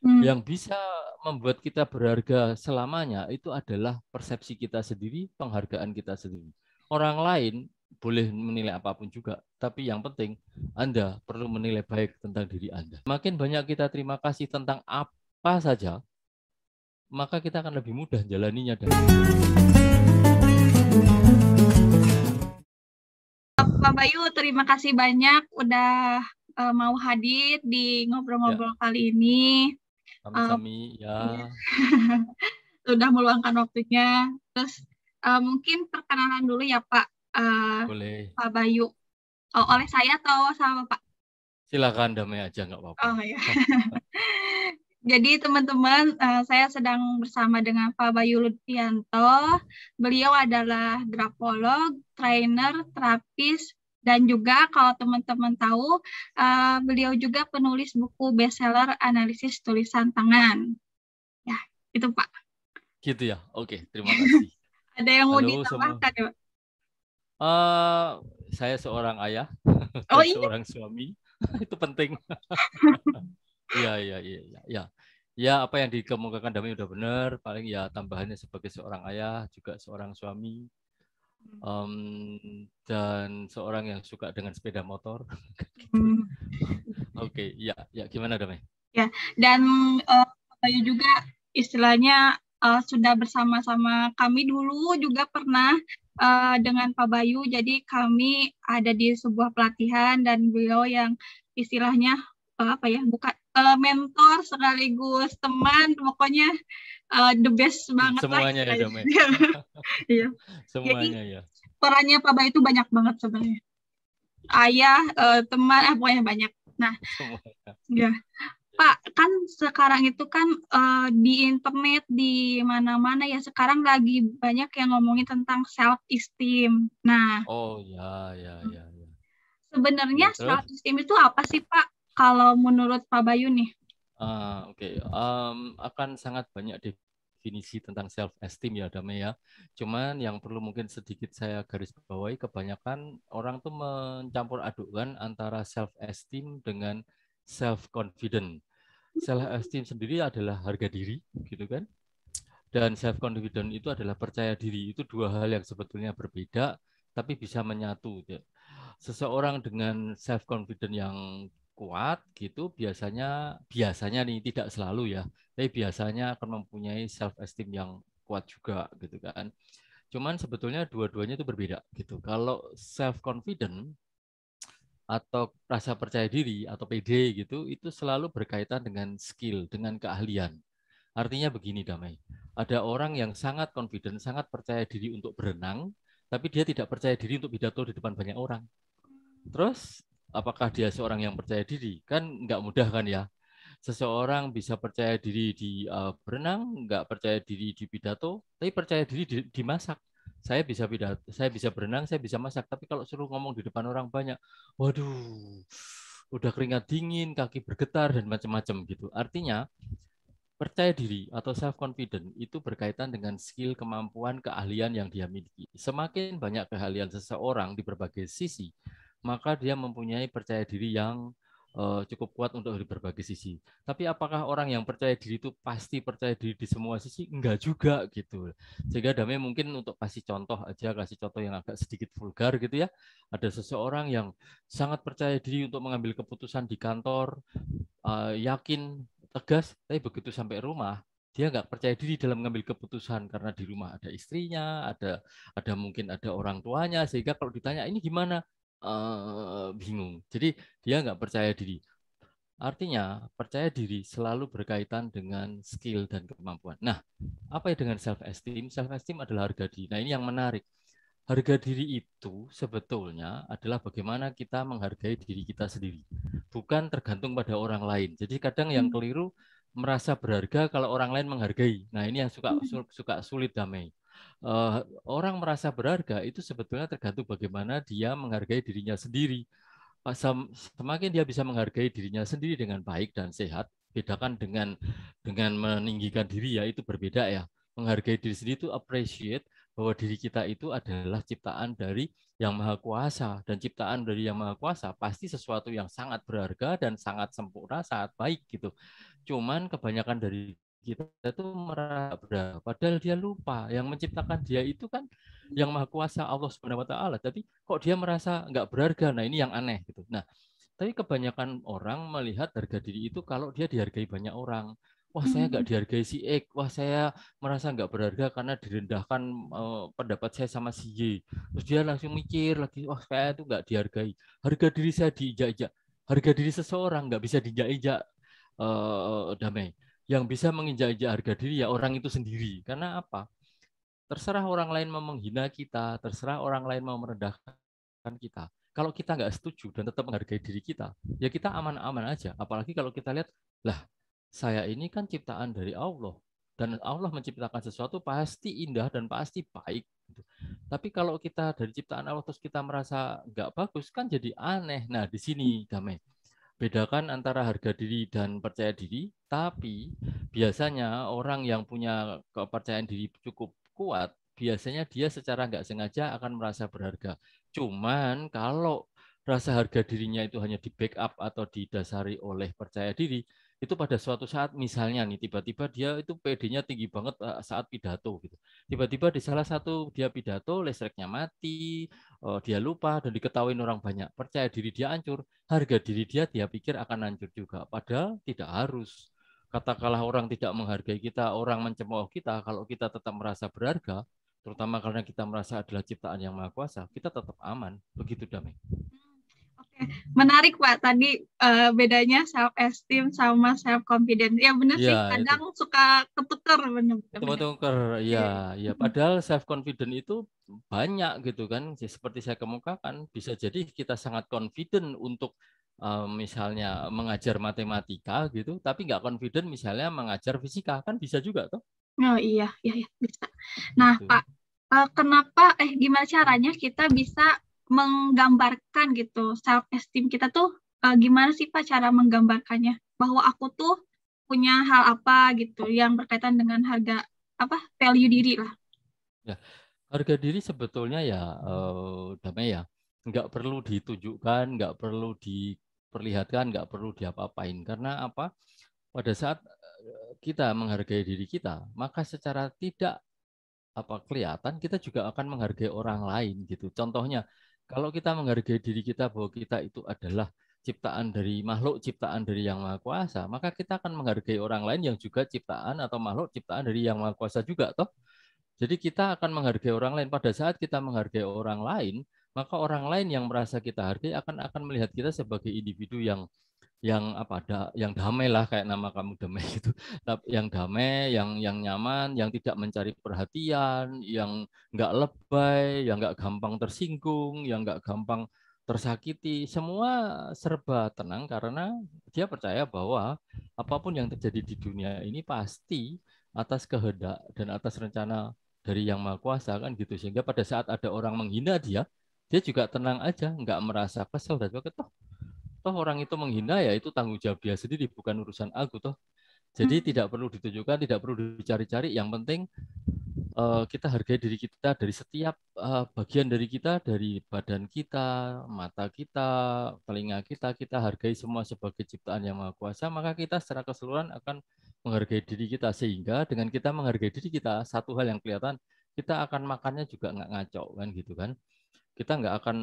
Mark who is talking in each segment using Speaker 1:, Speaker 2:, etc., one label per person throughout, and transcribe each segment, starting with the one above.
Speaker 1: Hmm.
Speaker 2: Yang bisa membuat kita berharga selamanya itu adalah persepsi kita sendiri, penghargaan kita sendiri. Orang lain boleh menilai apapun juga, tapi yang penting Anda perlu menilai baik tentang diri Anda. Makin banyak kita terima kasih tentang apa saja, maka kita akan lebih mudah jalaninya.
Speaker 1: Pak Bayu, terima kasih banyak udah mau hadir di
Speaker 2: Ya,
Speaker 1: ngobrol-ngobrol kali ini. Uh,
Speaker 2: sami-sami ya.
Speaker 1: Sudah meluangkan waktunya. Terus mungkin perkenalan dulu ya Pak,
Speaker 2: Boleh.
Speaker 1: Pak Bayu. Oh, oleh saya atau sama Pak?
Speaker 2: Silakan damai aja nggak apa-apa.
Speaker 1: Oh ya. Jadi teman-teman, saya sedang bersama dengan Pak Bayu Lutfianto. Beliau adalah grafolog, trainer, terapis, dan juga kalau teman-teman tahu, beliau juga penulis buku bestseller analisis tulisan tangan. Ya, itu Pak.
Speaker 2: Gitu ya. Oke, terima kasih.
Speaker 1: Ada yang mau
Speaker 2: Halo semua.
Speaker 1: ditambahkan ya Pak?
Speaker 2: Eh, saya seorang ayah
Speaker 1: Oh
Speaker 2: dan
Speaker 1: iya.
Speaker 2: seorang suami. Itu penting. Iya, iya, iya, iya, iya. Ya, apa yang dikemukakan Dami udah benar. Paling ya tambahannya sebagai seorang ayah, juga seorang suami, dan seorang yang suka dengan sepeda motor. Gitu.
Speaker 1: Hmm.
Speaker 2: Oke, ya, ya, gimana Dami?
Speaker 1: Ya, dan Pak Bayu juga istilahnya sudah bersama-sama kami dulu juga pernah dengan Pak Bayu. Jadi kami ada di sebuah pelatihan dan beliau yang istilahnya apa ya, bukan mentor sekaligus teman, pokoknya the best banget lah
Speaker 2: Semuanya ya
Speaker 1: istilahnya.
Speaker 2: Dami.
Speaker 1: Iya. Jadi
Speaker 2: Semuanya ya.
Speaker 1: perannya Pak Bayu itu banyak banget sebenarnya. Ayah, teman, pokoknya banyak. Nah,
Speaker 2: Semuanya.
Speaker 1: ya. Pak, kan sekarang itu kan di internet, di mana-mana ya sekarang lagi banyak yang ngomongin tentang self-esteem. Nah,
Speaker 2: Oh ya, ya, ya, ya.
Speaker 1: sebenarnya
Speaker 2: Ya, terus?
Speaker 1: self-esteem itu apa sih Pak? Kalau menurut Pak Bayu nih?
Speaker 2: Oke. Akan sangat banyak definisi tentang self esteem ya Damai ya. Cuman yang perlu mungkin sedikit saya garis bawahi, kebanyakan orang tuh mencampur adukkan antara self esteem dengan self confident. Self esteem sendiri adalah harga diri gitu kan. Dan self confident itu adalah percaya diri. Itu dua hal yang sebetulnya berbeda tapi bisa menyatu ya. Seseorang dengan self confident yang kuat gitu biasanya nih, tidak selalu ya, tapi biasanya akan mempunyai self esteem yang kuat juga gitu kan. Cuman sebetulnya dua-duanya itu berbeda gitu. Kalau self confident atau rasa percaya diri atau PD gitu, itu selalu berkaitan dengan skill, dengan keahlian. Artinya begini Damai, ada orang yang sangat confident, sangat percaya diri untuk berenang, tapi dia tidak percaya diri untuk pidato di depan banyak orang. Terus apakah dia seorang yang percaya diri? Kan nggak mudah kan ya. Seseorang bisa percaya diri di berenang, nggak percaya diri di pidato, tapi percaya diri di masak. Saya bisa pidato, saya bisa berenang, saya bisa masak, tapi kalau suruh ngomong di depan orang banyak, waduh, udah keringat dingin, kaki bergetar dan macam-macam gitu. Artinya percaya diri atau self confident itu berkaitan dengan skill, kemampuan, keahlian yang dia miliki. Semakin banyak keahlian seseorang di berbagai sisi, maka dia mempunyai percaya diri yang cukup kuat untuk di berbagai sisi. Tapi apakah orang yang percaya diri itu pasti percaya diri di semua sisi? Enggak juga gitu. Sehingga Damai mungkin untuk kasih contoh aja, kasih contoh yang agak sedikit vulgar gitu ya. Ada seseorang yang sangat percaya diri untuk mengambil keputusan di kantor, yakin, tegas, tapi begitu sampai rumah dia nggak percaya diri dalam mengambil keputusan karena di rumah ada istrinya, ada mungkin ada orang tuanya, sehingga kalau ditanya ini gimana, bingung. Jadi dia nggak percaya diri. Artinya percaya diri selalu berkaitan dengan skill dan kemampuan. Nah, apa ya dengan self esteem? Self esteem adalah harga diri. Nah, ini yang menarik. Harga diri itu sebetulnya adalah bagaimana kita menghargai diri kita sendiri, bukan tergantung pada orang lain. Jadi kadang yang keliru merasa berharga kalau orang lain menghargai. Nah ini yang suka sulit Damai. Orang merasa berharga itu sebetulnya tergantung bagaimana dia menghargai dirinya sendiri. Semakin dia bisa menghargai dirinya sendiri dengan baik dan sehat, bedakan dengan meninggikan diri ya, itu berbeda ya. Menghargai diri sendiri itu appreciate bahwa diri kita itu adalah ciptaan dari Yang Maha Kuasa, dan ciptaan dari Yang Maha Kuasa pasti sesuatu yang sangat berharga dan sangat sempurna, sangat baik gitu. Cuman kebanyakan dari kita itu merasa berharga, padahal dia lupa yang menciptakan dia itu kan yang maha kuasa Allah Subhanahu wa taala, tapi kok dia merasa nggak berharga. Nah, ini yang aneh gitu. Nah, tapi kebanyakan orang melihat harga diri itu kalau dia dihargai banyak orang. Wah, saya nggak dihargai si X. Wah, saya merasa nggak berharga karena direndahkan pendapat saya sama si Y. Terus dia langsung mikir lagi, wah, saya itu nggak dihargai. Harga diri saya diinjak-injak. Harga diri seseorang nggak bisa diinjak-injak, Damai. Yang bisa menginjak-injak harga diri ya orang itu sendiri. Karena apa? Terserah orang lain mau menghina kita, terserah orang lain mau merendahkan kita. Kalau kita nggak setuju dan tetap menghargai diri kita, ya kita aman-aman aja. Apalagi kalau kita lihat, lah, saya ini kan ciptaan dari Allah. Dan Allah menciptakan sesuatu pasti indah dan pasti baik. Gitu. Tapi kalau kita dari ciptaan Allah terus kita merasa nggak bagus, kan jadi aneh. Nah, di sini, Damai. Bedakan antara harga diri dan percaya diri, tapi biasanya orang yang punya kepercayaan diri cukup kuat, biasanya dia secara nggak sengaja akan merasa berharga. Cuman kalau rasa harga dirinya itu hanya di backup atau didasari oleh percaya diri, itu pada suatu saat misalnya nih tiba-tiba dia itu PD-nya tinggi banget saat pidato gitu. Tiba-tiba di salah satu dia pidato listriknya mati, dia lupa dan diketahui orang banyak. Percaya diri dia hancur, harga diri dia pikir akan hancur juga. Padahal tidak harus. Katakanlah orang tidak menghargai kita, orang mencemooh kita, kalau kita tetap merasa berharga, terutama karena kita merasa adalah ciptaan yang maha kuasa, kita tetap aman. Begitu, Damai.
Speaker 1: Oke, menarik Pak. Tadi bedanya self esteem sama self confidence. Ya benar
Speaker 2: Iya,
Speaker 1: sih.
Speaker 2: itu.
Speaker 1: Kadang suka ketukar benar.
Speaker 2: Tuker, ya, ya. Padahal self confident itu banyak gitu kan. Seperti saya kemukakan, bisa jadi kita sangat confident untuk misalnya mengajar matematika gitu, tapi nggak confident misalnya mengajar fisika kan bisa juga toh.
Speaker 1: Oh iya, iya, iya bisa. Nah
Speaker 2: Gitu.
Speaker 1: Pak, gimana caranya kita bisa menggambarkan gitu self esteem kita tuh gimana sih Pak cara menggambarkannya? Bahwa aku tuh punya hal apa gitu yang berkaitan dengan harga value diri lah.
Speaker 2: Ya, harga diri sebetulnya ya Damai ya, nggak perlu ditunjukkan, nggak perlu diperlihatkan, nggak perlu diapa-apain. Karena apa? Pada saat kita menghargai diri kita, maka secara tidak kelihatan kita juga akan menghargai orang lain gitu. Contohnya, kalau kita menghargai diri kita bahwa kita itu adalah ciptaan dari makhluk ciptaan dari Yang Maha Kuasa, maka kita akan menghargai orang lain yang juga ciptaan atau makhluk ciptaan dari Yang Maha Kuasa juga toh. Jadi kita akan menghargai orang lain. Pada saat kita menghargai orang lain, maka orang lain yang merasa kita hargai akan melihat kita sebagai individu yang damai lah kayak nama kamu damai gitu. Yang damai, yang nyaman, yang tidak mencari perhatian, yang nggak lebay, yang nggak gampang tersinggung, yang nggak gampang tersakiti. Semua serba tenang karena dia percaya bahwa apapun yang terjadi di dunia ini pasti atas kehendak dan atas rencana dari Yang Maha Kuasa kan gitu. Sehingga pada saat ada orang menghina dia juga tenang aja, nggak merasa kesel dan juga toh orang itu menghina ya itu tanggung jawab dia sendiri bukan urusan aku toh. Jadi tidak perlu ditunjukkan, tidak perlu dicari-cari. Yang penting kita hargai diri kita dari setiap bagian dari kita, dari badan kita, mata kita, telinga kita, kita hargai semua sebagai ciptaan Yang Maha Kuasa. Maka kita secara keseluruhan akan menghargai diri kita sehingga dengan kita menghargai diri kita, satu hal yang kelihatan kita akan makannya juga nggak ngaco kan gitu kan. Kita nggak akan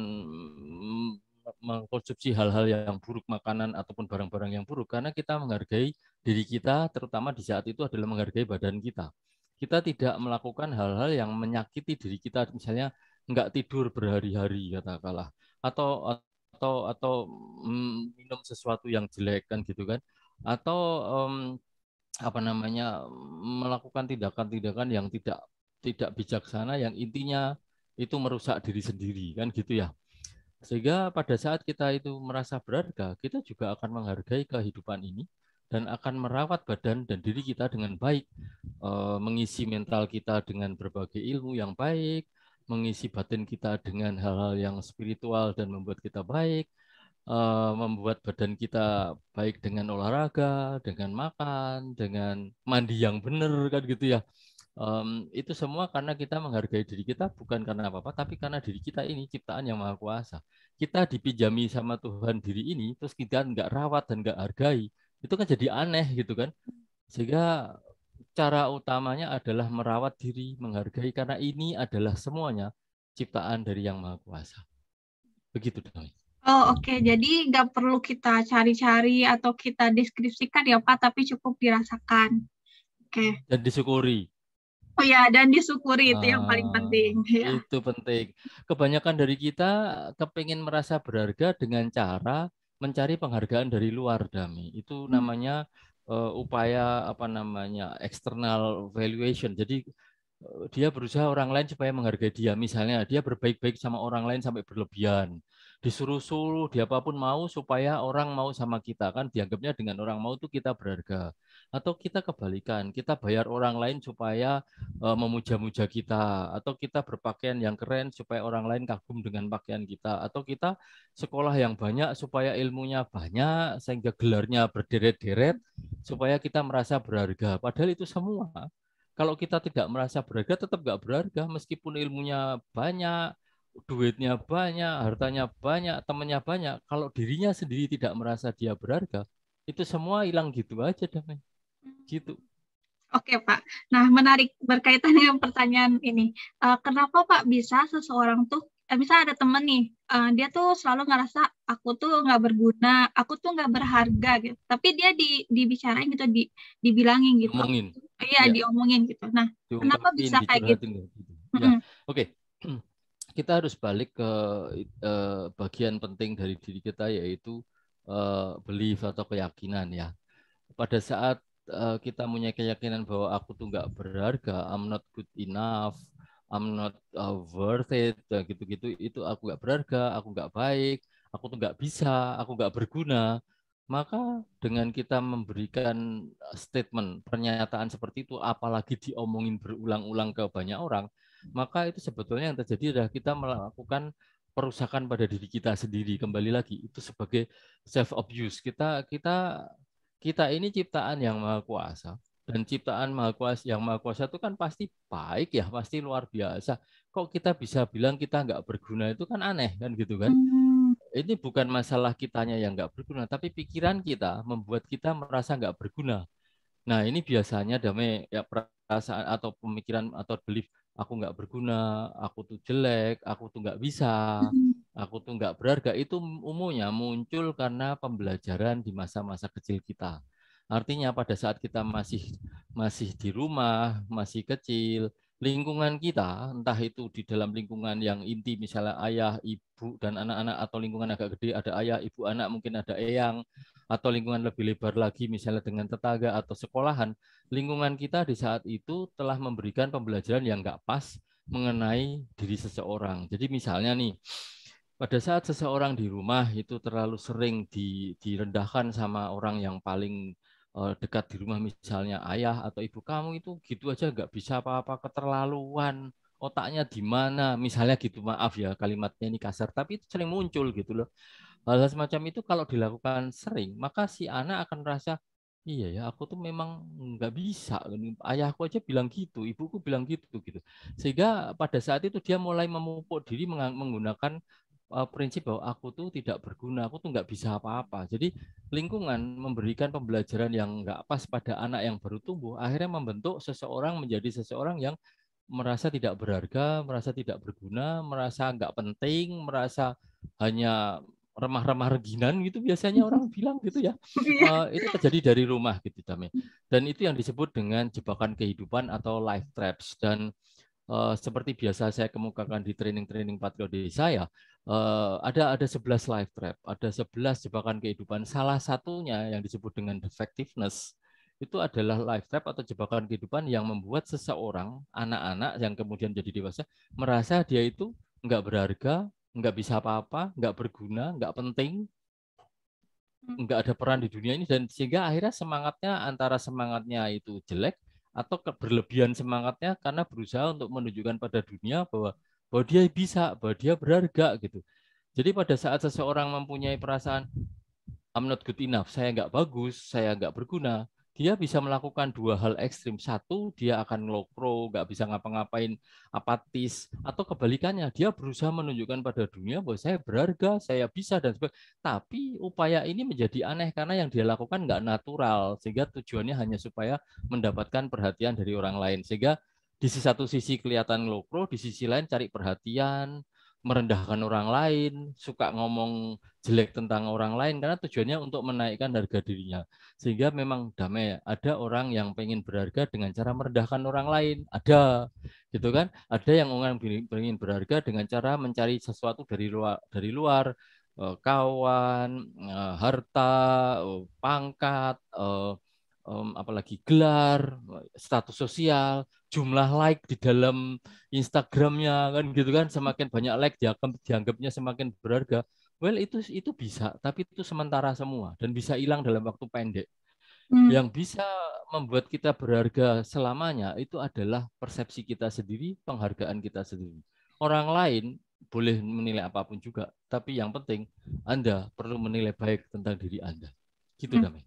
Speaker 2: mengkonsumsi hal-hal yang buruk, makanan ataupun barang-barang yang buruk karena kita menghargai diri kita, terutama di saat itu adalah menghargai badan kita. Kita tidak melakukan hal-hal yang menyakiti diri kita, misalnya nggak tidur berhari-hari katakanlah, atau minum sesuatu yang jelek kan gitu kan, atau melakukan tindakan-tindakan yang tidak bijaksana yang intinya itu merusak diri sendiri kan gitu ya. Sehingga pada saat kita itu merasa berharga, kita juga akan menghargai kehidupan ini dan akan merawat badan dan diri kita dengan baik, mengisi mental kita dengan berbagai ilmu yang baik, mengisi batin kita dengan hal-hal yang spiritual dan membuat kita baik, membuat badan kita baik dengan olahraga, dengan makan, dengan mandi yang benar kan gitu ya. Itu semua karena kita menghargai diri kita bukan karena apa-apa, tapi karena diri kita ini ciptaan Yang Maha Kuasa. Kita dipinjami sama Tuhan diri ini, terus kita nggak rawat dan nggak hargai, itu kan jadi aneh gitu kan. Sehingga cara utamanya adalah merawat diri, menghargai, karena ini adalah semuanya ciptaan dari Yang Maha Kuasa. Begitu, Damai.
Speaker 1: Oh, oke. Jadi nggak perlu kita cari-cari atau kita deskripsikan ya, Pak, tapi cukup dirasakan. Oke.
Speaker 2: Dan disyukuri.
Speaker 1: Oh ya, dan disyukuri itu yang paling penting. Ya.
Speaker 2: Itu penting. Kebanyakan dari kita kepingin merasa berharga dengan cara mencari penghargaan dari luar, Dami. Itu namanya upaya apa namanya external valuation. Jadi dia berusaha orang lain supaya menghargai dia. Misalnya dia berbaik-baik sama orang lain sampai berlebihan. Disuruh-suruh, dia apapun mau supaya orang mau sama kita. Kan dianggapnya dengan orang mau itu kita berharga. Atau kita kebalikan, kita bayar orang lain supaya memuja-muja kita. Atau kita berpakaian yang keren supaya orang lain kagum dengan pakaian kita. Atau kita sekolah yang banyak supaya ilmunya banyak, sehingga gelarnya berderet-deret, supaya kita merasa berharga. Padahal itu semua, kalau kita tidak merasa berharga, tetap nggak berharga. Meskipun ilmunya banyak, duitnya banyak, hartanya banyak, temannya banyak. Kalau dirinya sendiri tidak merasa dia berharga, itu semua hilang gitu aja, Damai. Gitu.
Speaker 1: Oke, Pak. Nah, menarik berkaitan dengan pertanyaan ini. Kenapa, Pak, bisa seseorang tuh, misalnya ada temen nih, dia tuh selalu ngerasa aku tuh nggak berguna, aku tuh nggak berharga gitu. Tapi dia dibicarain gitu, dibilangin gitu.
Speaker 2: Ngomongin.
Speaker 1: Iya, ya, diomongin gitu. Nah, kenapa bisa kayak gitu?
Speaker 2: Gitu. Ya, oke. Kita harus balik ke bagian penting dari diri kita, yaitu belief atau keyakinan ya. Pada saat kita punya keyakinan bahwa aku tuh nggak berharga, I'm not good enough, I'm not worth it, gitu-gitu, itu aku nggak berharga, aku nggak baik, aku tuh nggak bisa, aku nggak berguna. Maka dengan kita memberikan statement, pernyataan seperti itu, apalagi diomongin berulang-ulang ke banyak orang, maka itu sebetulnya yang terjadi adalah kita melakukan perusakan pada diri kita sendiri. Kembali lagi, itu sebagai self abuse. Kita ini ciptaan Yang Maha Kuasa, dan ciptaan Yang Maha Kuasa itu kan pasti baik ya, pasti luar biasa. Kok kita bisa bilang kita nggak berguna, itu kan aneh kan gitu kan. Ini bukan masalah kitanya yang nggak berguna, tapi pikiran kita membuat kita merasa nggak berguna. Nah, ini biasanya Damai ya, perasaan atau pemikiran atau belief, aku nggak berguna, aku tuh jelek, aku tuh nggak bisa, aku tuh nggak berharga, itu umumnya muncul karena pembelajaran di masa-masa kecil kita. Artinya pada saat kita masih di rumah, masih kecil, lingkungan kita, entah itu di dalam lingkungan yang inti, misalnya ayah, ibu, dan anak-anak, atau lingkungan agak gede, ada ayah, ibu, anak, mungkin ada eyang, atau lingkungan lebih lebar lagi, misalnya dengan tetangga atau sekolahan, lingkungan kita di saat itu telah memberikan pembelajaran yang nggak pas mengenai diri seseorang. Jadi misalnya nih, pada saat seseorang di rumah itu terlalu sering direndahkan sama orang yang paling dekat di rumah, misalnya ayah atau ibu, kamu itu gitu aja nggak bisa apa-apa, keterlaluan, otaknya di mana, misalnya gitu, maaf ya kalimatnya ini kasar, tapi itu sering muncul gitu loh. Hal-hal semacam itu kalau dilakukan sering, maka si anak akan merasa, iya ya, aku tuh memang nggak bisa. Ayahku aja bilang gitu, ibuku bilang gitu, gitu. Sehingga pada saat itu dia mulai memupuk diri menggunakan prinsip bahwa aku tuh tidak berguna, aku tuh nggak bisa apa-apa. Jadi lingkungan memberikan pembelajaran yang nggak pas pada anak yang baru tumbuh, akhirnya membentuk seseorang menjadi seseorang yang merasa tidak berharga, merasa tidak berguna, merasa nggak penting, merasa hanya remah-remah reginan gitu, biasanya orang bilang gitu ya. Itu terjadi dari rumah gitu, Damai. Dan itu yang disebut dengan jebakan kehidupan atau life traps. Dan seperti biasa saya kemukakan di training-training patrioti saya, ada 11 life trap, ada 11 jebakan kehidupan. Salah satunya yang disebut dengan defectiveness, itu adalah life trap atau jebakan kehidupan yang membuat seseorang, anak-anak yang kemudian jadi dewasa, merasa dia itu nggak berharga, nggak bisa apa-apa, nggak berguna, nggak penting, nggak ada peran di dunia ini, dan sehingga akhirnya semangatnya, antara semangatnya itu jelek atau berlebihan semangatnya karena berusaha untuk menunjukkan pada dunia bahwa dia bisa, bahwa dia berharga gitu. Jadi pada saat seseorang mempunyai perasaan I'm not good enough, saya nggak bagus, saya nggak berguna, dia bisa melakukan dua hal ekstrim. Satu, dia akan ngelokro, nggak bisa ngapa-ngapain, apatis. Atau kebalikannya, dia berusaha menunjukkan pada dunia bahwa saya berharga, saya bisa, dan sebagainya. Tapi upaya ini menjadi aneh karena yang dia lakukan nggak natural. Sehingga tujuannya hanya supaya mendapatkan perhatian dari orang lain. Sehingga di satu sisi kelihatan ngelokro, di sisi lain cari perhatian, merendahkan orang lain, suka ngomong jelek tentang orang lain karena tujuannya untuk menaikkan harga dirinya. Sehingga memang damai. Ada orang yang pengen berharga dengan cara merendahkan orang lain. Ada, gitu kan? Ada yang orang pengen berharga dengan cara mencari sesuatu dari luar, kawan, harta, pangkat, apalagi gelar, status sosial, jumlah like di dalam Instagramnya kan gitu kan, semakin banyak like dianggapnya semakin berharga. Well, itu bisa, tapi itu sementara semua dan bisa hilang dalam waktu pendek. Yang bisa membuat kita berharga selamanya itu adalah persepsi kita sendiri, penghargaan kita sendiri. Orang lain boleh menilai apapun juga, tapi yang penting Anda perlu menilai baik tentang diri Anda. Gitu, Damai.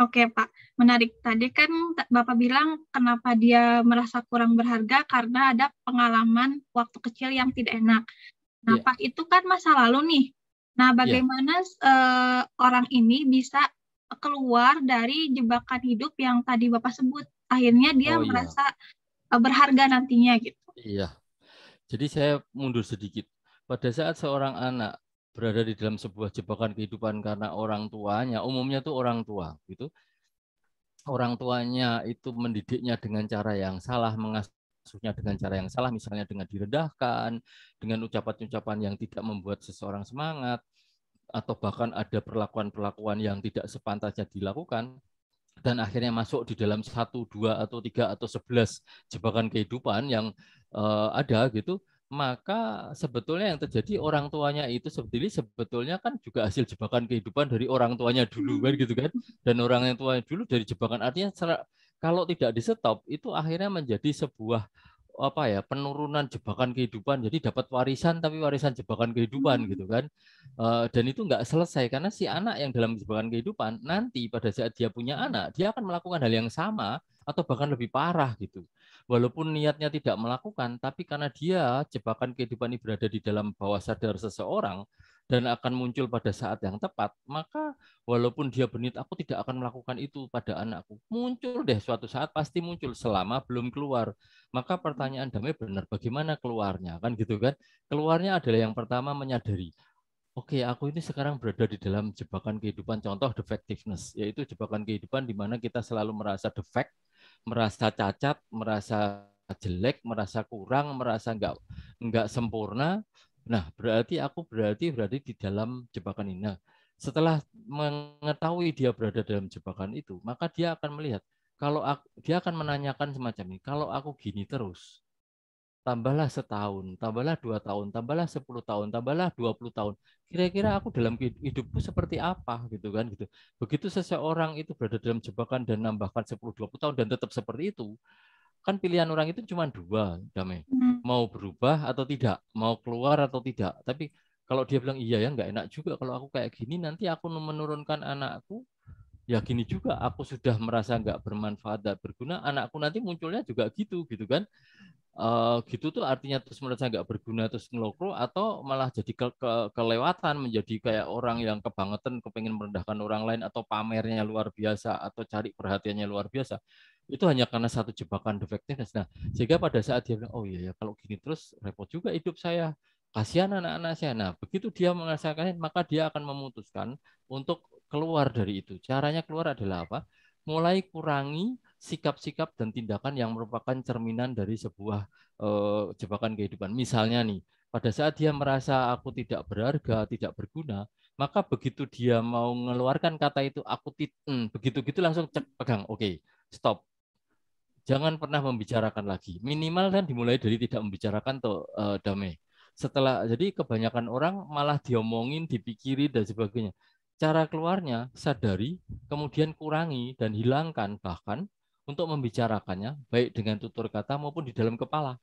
Speaker 1: Oke, Pak. Menarik. Tadi kan Bapak bilang kenapa dia merasa kurang berharga karena ada pengalaman waktu kecil yang tidak enak. Nah, Pak, itu kan masa lalu nih. Nah, bagaimana orang ini bisa keluar dari jebakan hidup yang tadi Bapak sebut? Akhirnya dia merasa berharga nantinya gitu.
Speaker 2: Iya. Jadi saya mundur sedikit. Pada saat seorang anak berada di dalam sebuah jebakan kehidupan karena orang tuanya, umumnya tuh orang tua, gitu. Orang tuanya itu mendidiknya dengan cara yang salah, mengasuhnya dengan cara yang salah, misalnya dengan direndahkan, dengan ucapan-ucapan yang tidak membuat seseorang semangat, atau bahkan ada perlakuan-perlakuan yang tidak sepantasnya dilakukan, dan akhirnya masuk di dalam 1, 2, atau 3, atau 11 jebakan kehidupan yang ada gitu, maka sebetulnya yang terjadi orang tuanya itu sebetulnya kan juga hasil jebakan kehidupan dari orang tuanya dulu kan gitu kan, dan orang yang tuanya dulu dari jebakan, artinya kalau tidak di stop itu akhirnya menjadi sebuah penurunan jebakan kehidupan, jadi dapat warisan tapi warisan jebakan kehidupan gitu kan. Dan itu nggak selesai karena si anak yang dalam jebakan kehidupan nanti pada saat dia punya anak dia akan melakukan hal yang sama atau bahkan lebih parah gitu. Walaupun niatnya tidak melakukan, tapi karena dia jebakan kehidupan ini berada di dalam bawah sadar seseorang dan akan muncul pada saat yang tepat, maka walaupun dia berniat aku tidak akan melakukan itu pada anakku, muncul deh suatu saat, pasti muncul selama belum keluar. Maka pertanyaan Damai benar, bagaimana keluarnya kan gitu kan? Keluarnya adalah yang pertama menyadari, oke, aku ini sekarang berada di dalam jebakan kehidupan, contoh defectiveness, yaitu jebakan kehidupan di mana kita selalu merasa defect, merasa cacat, merasa jelek, merasa kurang, merasa nggak sempurna. Nah, berarti berada di dalam jebakan ini. Nah, setelah mengetahui dia berada dalam jebakan itu, maka dia akan melihat, dia akan menanyakan semacam ini, kalau aku gini terus, tambahlah setahun, tambahlah 2 tahun, tambahlah 10 tahun, tambahlah 20 tahun. Kira-kira aku dalam hidupku seperti apa gitu kan gitu. Begitu seseorang itu berada dalam jebakan dan nambahkan 10-20 tahun dan tetap seperti itu, kan pilihan orang itu cuma dua, Damai. Mau berubah atau tidak, mau keluar atau tidak. Tapi kalau dia bilang iya ya nggak enak juga kalau aku kayak gini, nanti aku menurunkan anakku. Ya gini juga, aku sudah merasa nggak bermanfaat dan berguna, anakku nanti munculnya juga gitu kan. Gitu tuh artinya terus merasa nggak berguna terus ngelokro, atau malah jadi kelewatan menjadi kayak orang yang kebangetan kepengen merendahkan orang lain atau pamernya luar biasa atau cari perhatiannya luar biasa. Itu hanya karena satu jebakan defectiveness. Nah, sehingga pada saat dia bilang, oh iya ya kalau gini terus repot juga hidup saya, kasihan anak-anak saya. Nah, begitu dia merasakannya, maka dia akan memutuskan untuk keluar dari itu. Caranya keluar adalah apa? Mulai kurangi sikap-sikap dan tindakan yang merupakan cerminan dari sebuah jebakan kehidupan. Misalnya nih, pada saat dia merasa aku tidak berharga, tidak berguna, maka begitu dia mau mengeluarkan kata itu, begitu-gitu langsung cek, pegang, oke, stop. Jangan pernah membicarakan lagi. Minimal kan dimulai dari tidak membicarakan tuh, Damai. Jadi kebanyakan orang malah diomongin, dipikirin dan sebagainya. Cara keluarnya sadari, kemudian kurangi dan hilangkan, bahkan untuk membicarakannya baik dengan tutur kata maupun di dalam kepala.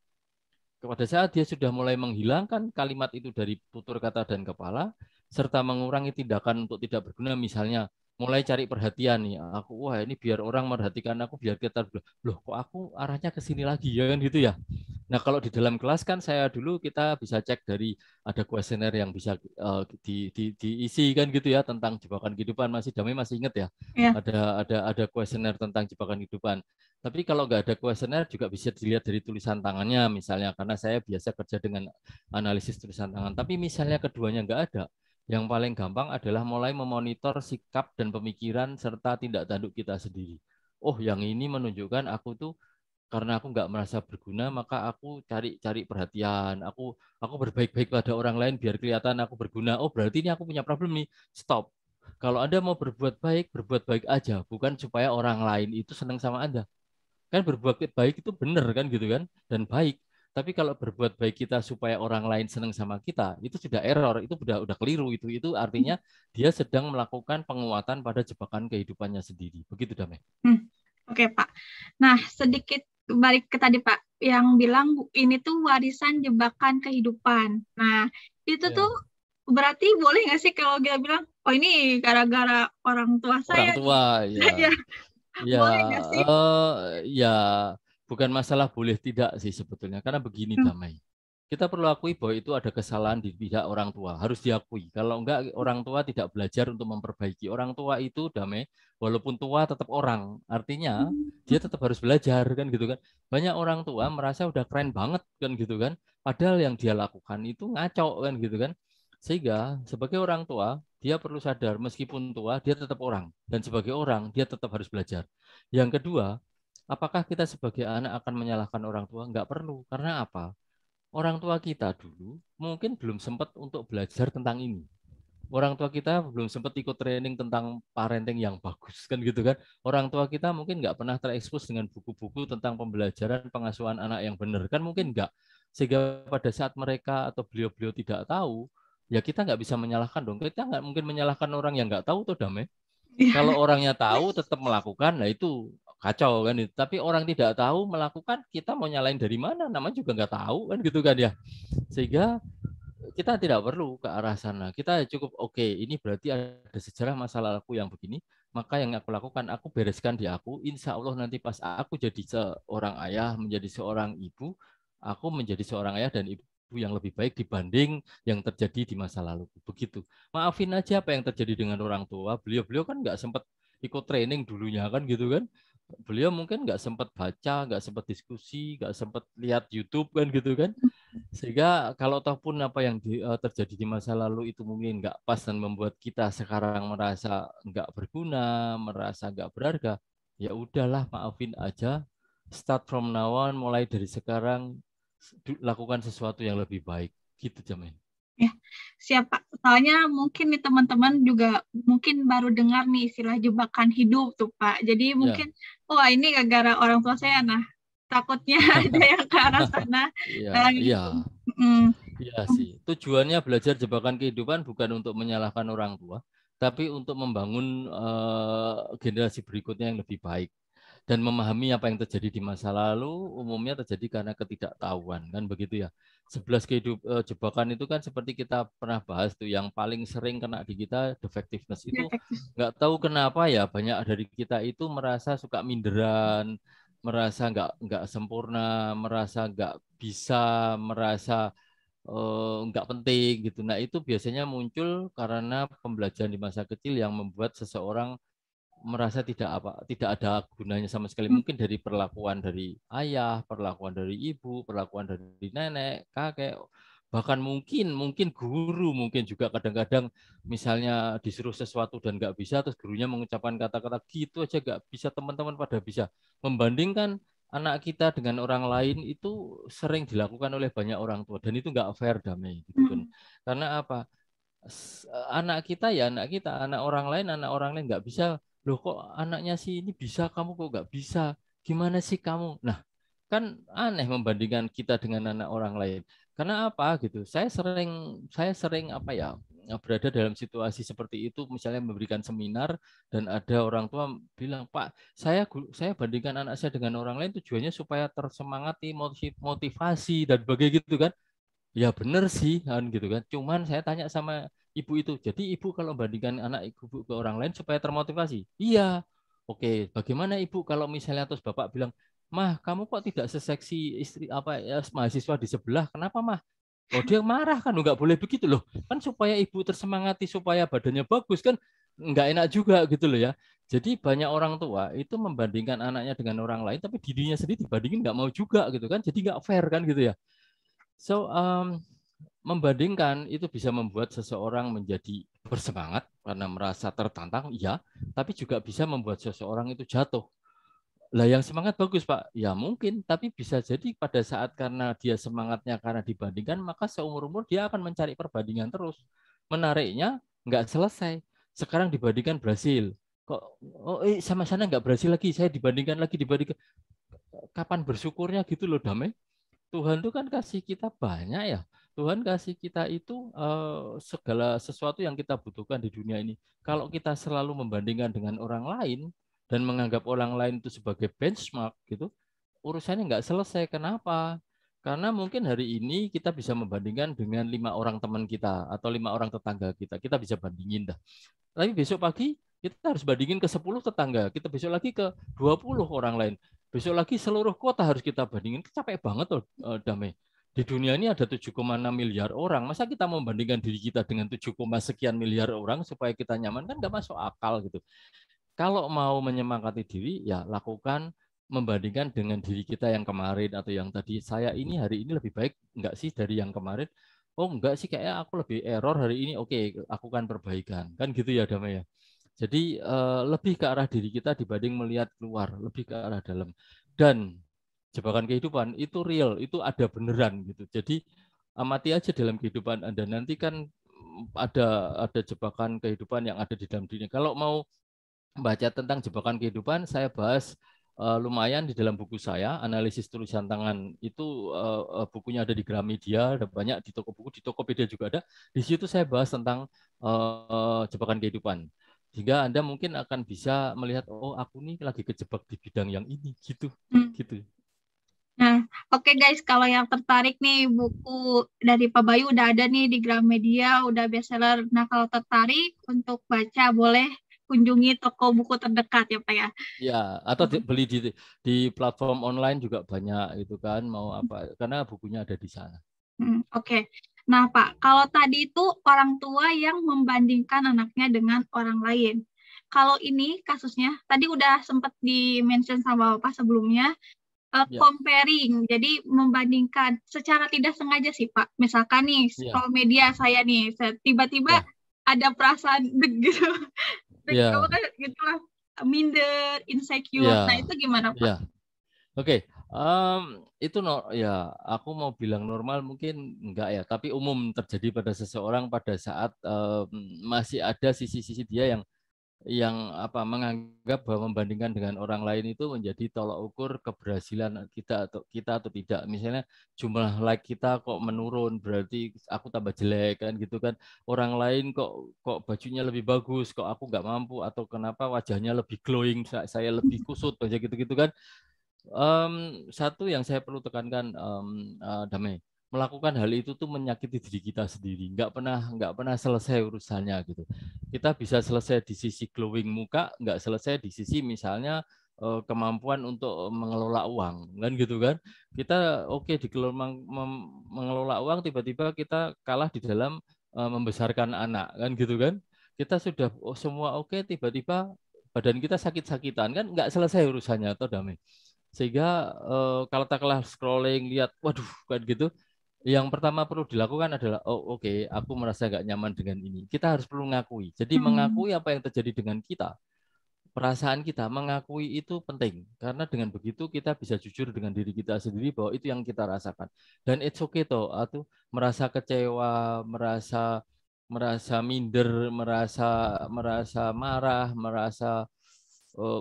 Speaker 2: Pada saat dia sudah mulai menghilangkan kalimat itu dari tutur kata dan kepala, serta mengurangi tindakan untuk tidak berguna, misalnya mulai cari perhatian nih. Aku wah ini biar orang merhatikan aku, biar kita loh kok aku arahnya ke sini lagi ya kan gitu ya. Nah, kalau di dalam kelas kan saya dulu kita bisa cek dari ada kuesioner yang bisa diisi kan gitu ya tentang jebakan kehidupan. Masih Damai masih ingat ya?
Speaker 1: Ya.
Speaker 2: Ada kuesioner tentang jebakan kehidupan. Tapi kalau nggak ada kuesioner juga bisa dilihat dari tulisan tangannya misalnya, karena saya biasa kerja dengan analisis tulisan tangan. Tapi misalnya keduanya nggak ada, yang paling gampang adalah mulai memonitor sikap dan pemikiran serta tindak tanduk kita sendiri. Oh, yang ini menunjukkan aku tuh karena aku nggak merasa berguna, maka aku cari perhatian. Aku berbaik-baik pada orang lain biar kelihatan aku berguna. Oh, berarti ini aku punya problem nih. Stop. Kalau Anda mau berbuat baik aja, bukan supaya orang lain itu senang sama Anda. Kan berbuat baik itu benar kan gitu kan dan baik. Tapi kalau berbuat baik kita supaya orang lain senang sama kita, itu sudah error, itu udah keliru itu. Itu artinya dia sedang melakukan penguatan pada jebakan kehidupannya sendiri. Begitu Damai.
Speaker 1: Oke, Pak. Nah, sedikit balik ke tadi, Pak, yang bilang ini tuh warisan jebakan kehidupan. Nah, itu tuh
Speaker 2: Ya.
Speaker 1: berarti boleh nggak sih kalau dia bilang, oh ini gara-gara orang tua
Speaker 2: Orang
Speaker 1: saya nih.
Speaker 2: tua ya.
Speaker 1: Ya,
Speaker 2: Ya,
Speaker 1: boleh nggak sih?
Speaker 2: ya bukan masalah boleh tidak sih sebetulnya. Karena begini
Speaker 1: Hmm.
Speaker 2: Damai. Kita perlu akui bahwa itu ada kesalahan di pihak orang tua. Harus diakui. Kalau enggak, orang tua tidak belajar untuk memperbaiki. Orang tua itu Damai, walaupun tua tetap orang. Artinya dia tetap harus belajar kan gitu kan. Banyak orang tua merasa udah keren banget kan gitu kan. Padahal yang dia lakukan itu ngaco kan gitu kan. Sehingga sebagai orang tua, dia perlu sadar meskipun tua, dia tetap orang. Dan sebagai orang, dia tetap harus belajar. Yang kedua, apakah kita sebagai anak akan menyalahkan orang tua? Enggak perlu. Karena apa? Orang tua kita dulu mungkin belum sempat untuk belajar tentang ini. Orang tua kita belum sempat ikut training tentang parenting yang bagus kan gitu kan. Orang tua kita mungkin nggak pernah terekspos dengan buku-buku tentang pembelajaran pengasuhan anak yang benar kan mungkin nggak. Sehingga pada saat mereka atau beliau-beliau tidak tahu, ya kita nggak bisa menyalahkan dong. Kita nggak mungkin menyalahkan orang yang nggak tahu tuh Damai. Kalau orangnya tahu tetap melakukan, nah itu kacau kan. Tapi orang tidak tahu melakukan, kita mau nyalain dari mana? Namanya juga nggak tahu kan gitu kan ya. Sehingga kita tidak perlu ke arah sana. Kita cukup oke, ini berarti ada sejarah masa laluku yang begini, maka yang aku lakukan, aku bereskan di aku. Insya Allah nanti pas aku jadi seorang ayah, menjadi seorang ibu, aku menjadi seorang ayah dan ibu yang lebih baik dibanding yang terjadi di masa lalu. Begitu. Maafin aja apa yang terjadi dengan orang tua. Beliau-beliau kan nggak sempat ikut training dulunya kan gitu kan. Beliau mungkin nggak sempat baca, nggak sempat diskusi, nggak sempat lihat YouTube kan gitu kan. Sehingga kalau toh pun apa yang terjadi di masa lalu itu mungkin nggak pas dan membuat kita sekarang merasa nggak berguna, merasa nggak berharga, ya udahlah maafin aja. Start from now on, mulai dari sekarang lakukan sesuatu yang lebih baik. Gitu Jamin.
Speaker 1: Ya, siapa? Soalnya mungkin nih teman-teman juga mungkin baru dengar nih istilah jebakan hidup tuh Pak. Jadi
Speaker 2: Ya,
Speaker 1: mungkin, wah ini gara-gara orang tua saya. Nah, takutnya ada yang ke arah sana.
Speaker 2: iya, iya,
Speaker 1: Gitu. Mm.
Speaker 2: iya sih. Tujuannya belajar jebakan kehidupan bukan untuk menyalahkan orang tua, tapi untuk membangun generasi berikutnya yang lebih baik. Dan memahami apa yang terjadi di masa lalu umumnya terjadi karena ketidaktahuan kan begitu ya. 11 jebakan itu kan seperti kita pernah bahas tuh yang paling sering kena di kita defectiveness itu
Speaker 1: Efektif.
Speaker 2: nggak tahu kenapa ya banyak dari kita itu merasa suka minderan, merasa nggak sempurna, merasa nggak bisa, merasa nggak penting gitu. Nah itu biasanya muncul karena pembelajaran di masa kecil yang membuat seseorang merasa tidak ada gunanya sama sekali
Speaker 1: Mm.
Speaker 2: mungkin dari perlakuan dari ayah, perlakuan dari ibu, perlakuan dari nenek, kakek, bahkan mungkin guru mungkin juga kadang-kadang misalnya disuruh sesuatu dan nggak bisa terus gurunya mengucapkan kata-kata gitu aja nggak bisa teman-teman pada bisa membandingkan anak kita dengan orang lain itu sering dilakukan oleh banyak orang tua dan itu nggak fair Damai gitu kan
Speaker 1: Mm.
Speaker 2: karena apa anak kita ya anak orang lain nggak bisa loh kok anaknya sih ini bisa kamu kok nggak bisa gimana sih kamu nah kan aneh membandingkan kita dengan anak orang lain karena apa gitu saya sering apa ya berada dalam situasi seperti itu misalnya memberikan seminar dan ada orang tua bilang Pak saya bandingkan anak saya dengan orang lain tujuannya supaya tersemangati motivasi dan begitu kan ya bener sih kan gitu kan. Cuman saya tanya sama ibu itu. Jadi ibu kalau bandingkan anak ibu ke orang lain supaya termotivasi. Iya. Oke, bagaimana ibu kalau misalnya terus bapak bilang, "Mah, kamu kok tidak seseksi istri apa ya mahasiswa di sebelah? Kenapa, Mah?" Oh, dia marah kan, nggak boleh begitu loh. Kan supaya ibu tersemangati, supaya badannya bagus kan nggak enak juga gitu loh ya. Jadi banyak orang tua itu membandingkan anaknya dengan orang lain, tapi dirinya sendiri dibandingin nggak mau juga gitu kan. Jadi nggak fair kan gitu ya. So, membandingkan itu bisa membuat seseorang menjadi bersemangat karena merasa tertantang, iya, tapi juga bisa membuat seseorang itu jatuh. Lah yang semangat bagus Pak, ya mungkin, tapi bisa jadi pada saat karena dia semangatnya karena dibandingkan, maka seumur-umur dia akan mencari perbandingan terus. Menariknya nggak selesai. Sekarang dibandingkan Brasil, kok sama sana nggak Brasil lagi, saya dibandingkan lagi, dibandingkan. Kapan bersyukurnya gitu loh Damai? Tuhan itu kan kasih kita banyak ya. Tuhan kasih kita itu segala sesuatu yang kita butuhkan di dunia ini. Kalau kita selalu membandingkan dengan orang lain dan menganggap orang lain itu sebagai benchmark gitu, urusannya nggak selesai. Kenapa? Karena mungkin hari ini kita bisa membandingkan dengan 5 orang teman kita atau 5 orang tetangga kita. Kita bisa bandingin dah. Tapi besok pagi kita harus bandingin ke 10 tetangga, kita besok lagi ke 20 orang lain. Besok lagi seluruh kota harus kita bandingin. Capek banget loh Damai. Di dunia ini ada 7,6 miliar orang. Masa kita mau membandingkan diri kita dengan 7, sekian miliar orang supaya kita nyaman kan nggak masuk akal gitu. Kalau mau menyemangati diri ya lakukan membandingkan dengan diri kita yang kemarin atau yang tadi. Saya ini hari ini lebih baik nggak sih dari yang kemarin? Oh enggak sih, kayak aku lebih error hari ini. Oke, lakukan perbaikan. Kan gitu ya Damai ya. Jadi lebih ke arah diri kita dibanding melihat keluar, lebih ke arah dalam. Dan jebakan kehidupan itu real, itu ada beneran gitu. Jadi amati aja dalam kehidupan Anda. Nanti kan ada jebakan kehidupan yang ada di dalam diri. Kalau mau baca tentang jebakan kehidupan, saya bahas lumayan di dalam buku saya, analisis tulisan tangan itu bukunya ada di Gramedia, ada banyak di toko buku, di Tokopedia juga ada. Di situ saya bahas tentang jebakan kehidupan. Sehingga Anda mungkin akan bisa melihat, oh aku nih lagi kejebak di bidang yang ini, gitu, gitu.
Speaker 1: Nah, oke guys, kalau yang tertarik nih buku dari Pak Bayu udah ada nih di Gramedia, udah bestseller. Nah, kalau tertarik untuk baca boleh kunjungi toko buku terdekat ya Pak ya.
Speaker 2: Ya, atau beli di platform online juga banyak itu kan, mau apa, karena bukunya ada di sana.
Speaker 1: Oke. Nah, Pak, kalau tadi itu orang tua yang membandingkan anaknya dengan orang lain. Kalau ini kasusnya, tadi udah sempat di-mention sama Bapak sebelumnya,
Speaker 2: Ya,
Speaker 1: comparing, jadi membandingkan secara tidak sengaja sih Pak. Misalkan nih,
Speaker 2: ya,
Speaker 1: scroll media saya nih, tiba-tiba
Speaker 2: ya,
Speaker 1: ada perasaan deg gitu, deg apa
Speaker 2: ya,
Speaker 1: kan gitulah, minder, insecure. Nah,
Speaker 2: ya,
Speaker 1: itu gimana Pak?
Speaker 2: ya. Oke, itu ya aku mau bilang normal mungkin enggak ya, tapi umum terjadi pada seseorang pada saat masih ada sisi-sisi dia yang apa menganggap bahwa membandingkan dengan orang lain itu menjadi tolak ukur keberhasilan kita atau tidak. Misalnya jumlah like kita kok menurun, berarti aku tambah jelek kan gitu kan. Orang lain kok bajunya lebih bagus, kok aku nggak mampu, atau kenapa wajahnya lebih glowing, saya lebih kusut, aja gitu-gitu kan. Satu yang saya perlu tekankan, Damai, melakukan hal itu tuh menyakiti diri kita sendiri, nggak pernah selesai urusannya gitu. Kita bisa selesai di sisi glowing muka, nggak selesai di sisi misalnya kemampuan untuk mengelola uang, kan gitu kan. Kita oke di mengelola uang, tiba-tiba kita kalah di dalam membesarkan anak, kan gitu kan. Kita sudah semua oke, tiba-tiba badan kita sakit-sakitan, kan nggak selesai urusannya, atau Damai. Sehingga kalau tak kalah scrolling, lihat, waduh, kan gitu. Yang pertama perlu dilakukan adalah, oh oke, aku merasa nggak nyaman dengan ini. Kita harus perlu mengakui. Jadi
Speaker 1: Hmm.
Speaker 2: mengakui apa yang terjadi dengan kita, perasaan kita, mengakui itu penting. Karena dengan begitu kita bisa jujur dengan diri kita sendiri bahwa itu yang kita rasakan. Dan it's okay toh, atau merasa kecewa, merasa merasa minder, merasa merasa marah, merasa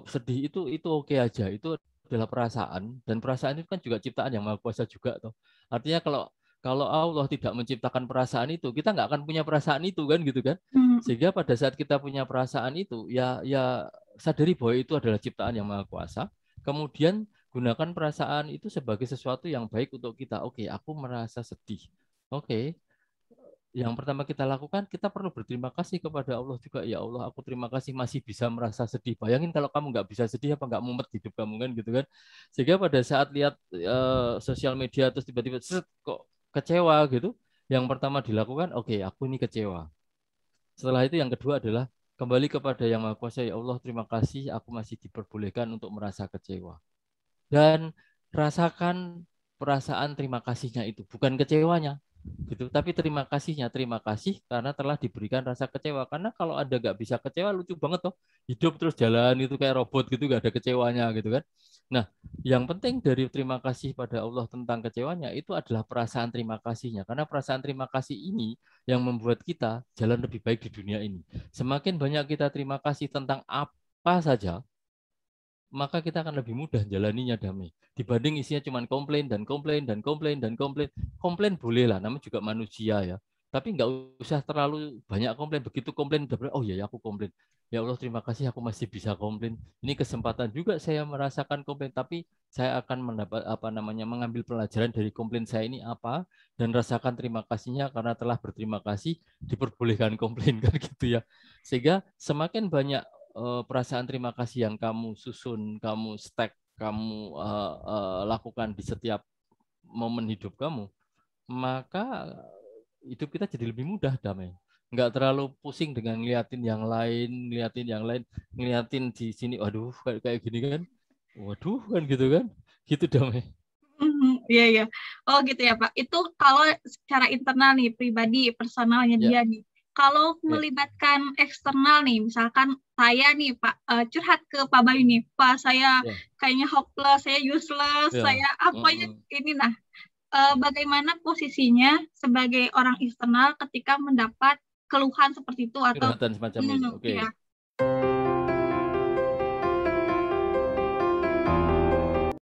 Speaker 2: sedih, itu oke aja. Itu adalah perasaan, dan perasaan itu kan juga ciptaan yang maha kuasa juga toh. Artinya kalau kalau Allah tidak menciptakan perasaan itu, kita nggak akan punya perasaan itu kan gitu kan.
Speaker 1: Hmm.
Speaker 2: Sehingga pada saat kita punya perasaan itu, ya sadari bahwa itu adalah ciptaan yang maha kuasa. Kemudian gunakan perasaan itu sebagai sesuatu yang baik untuk kita. Oke, aku merasa sedih. Oke, yang pertama kita lakukan, kita perlu berterima kasih kepada Allah juga. Ya Allah, aku terima kasih masih bisa merasa sedih. Bayangin kalau kamu nggak bisa sedih, apa nggak mumet hidup kamu kan gitu kan. Sehingga pada saat lihat sosial media terus tiba-tiba kok kecewa gitu, yang pertama dilakukan, oke, aku ini kecewa. Setelah itu yang kedua adalah kembali kepada Yang Maha Kuasa. Ya Allah, terima kasih aku masih diperbolehkan untuk merasa kecewa. Dan rasakan perasaan terima kasihnya itu, bukan kecewanya gitu, tapi terima kasihnya. Terima kasih karena telah diberikan rasa kecewa. Karena kalau Anda nggak bisa kecewa, lucu banget toh, hidup terus jalan itu kayak robot gitu, nggak ada kecewanya gitu kan. Nah, yang penting dari terima kasih pada Allah tentang kecewanya itu adalah perasaan terima kasihnya, karena perasaan terima kasih ini yang membuat kita jalan lebih baik di dunia ini. Semakin banyak kita terima kasih tentang apa saja, maka kita akan lebih mudah jalaninya damai. Dibanding isinya cuma komplain dan komplain dan komplain dan komplain. Komplain boleh lah, namanya juga manusia ya. Tapi nggak usah terlalu banyak komplain. Begitu komplain, oh iya ya aku komplain. Ya Allah terima kasih aku masih bisa komplain. Ini kesempatan juga saya merasakan komplain. Tapi saya akan mendapat mengambil pelajaran dari komplain saya ini apa, dan rasakan terima kasihnya karena telah berterima kasih diperbolehkan komplain kan gitu ya. Sehingga semakin banyak perasaan terima kasih yang kamu susun, kamu stack, kamu lakukan di setiap momen hidup kamu, maka hidup kita jadi lebih mudah damai. Nggak terlalu pusing dengan ngeliatin di sini, waduh kayak gini kan, waduh kan gitu damai.
Speaker 1: Iya, iya. Oh gitu ya Pak. Itu kalau secara internal nih, pribadi, personalnya
Speaker 2: Ya,
Speaker 1: dia nih. Kalau
Speaker 2: ya,
Speaker 1: melibatkan eksternal nih, misalkan saya nih Pak, curhat ke Pak Bayu nih, Pak saya
Speaker 2: ya,
Speaker 1: kayaknya hopeless, saya useless,
Speaker 2: ya.
Speaker 1: saya apa ya ini. Nah, bagaimana posisinya sebagai orang eksternal ketika mendapat keluhan seperti itu atau
Speaker 2: Curhatan semacam ini. Oke.
Speaker 1: ya.